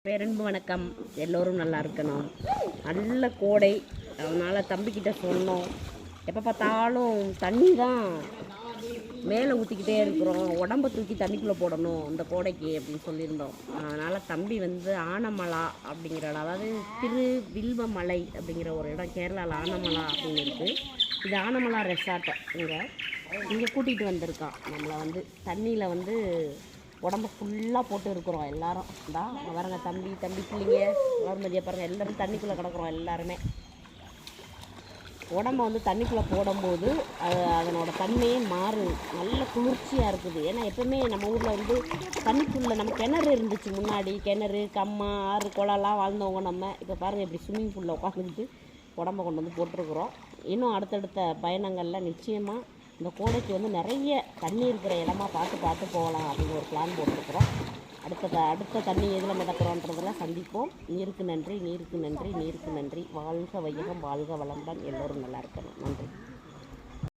பேரன்பு வணக்கம். எல்லோரும் நல்லா இருக்கணும். நல்ல கோடை, அதனால் தம்பிக்கிட்ட சொன்னோம். எப்போ பார்த்தாலும் தண்ணி தான் மேலே ஊற்றிக்கிட்டே இருக்கிறோம், உடம்பை தூக்கி தண்ணிக்குள்ளே போடணும் இந்த கோடைக்கு அப்படின்னு சொல்லியிருந்தோம். அதனால் தம்பி ஆனமலா அப்படிங்கிற இடம், அதாவது திரு வில்வமலை அப்படிங்கிற ஒரு இடம், கேரளாவில் ஆனமலா அப்படின்னு இருக்குது. இது ஆனமலா ரெசார்ட்டு. இங்கே கூட்டிகிட்டு வந்திருக்கான் நம்மளை. தண்ணியில் உடம்பு ஃபுல்லாக போட்டு இருக்கிறோம் எல்லோரும். தான் வரங்க தம்பி பிள்ளைங்க எல்லோரும் மதியம் பாருங்கள், எல்லோரும் தண்ணிக்குள்ளே கிடக்குறோம். எல்லாருமே உடம்பை தண்ணிக்குள்ளே போடும்போது அதனோட தன்மையே மாறுது, நல்ல குளிர்ச்சியாக இருக்குது. ஏன்னா எப்போவுமே நம்ம ஊரில் தண்ணிக்குள்ளே நம்ம கிணறு இருந்துச்சு முன்னாடி, கிணறு கம்மா ஆறு குளம்லாம் வாழ்ந்தவங்க நம்ம. இப்போ பாருங்கள் இப்படி ஸ்விம்மிங் பூலில் உட்காந்துக்கிட்டு உடம்பை கொண்டு போட்டிருக்குறோம். இன்னும் அடுத்தடுத்த பயணங்களில் நிச்சயமாக இந்த கோடைக்கு நிறைய தண்ணி இருக்கிற இடமா பார்த்து போகலாம் அப்படின்னு ஒரு பிளான் போட்டிருக்கிறோம். அடுத்த தண்ணி எதில் மிதக்கிறோன்றதெல்லாம் சந்திப்போம். நீருக்கு நன்றி, நீருக்கு நன்றி, நீருக்கு நன்றி. வாழ்க வையகம், வாழ்க வளமுடன். எல்லோரும் நல்லா இருக்கணும். நன்றி.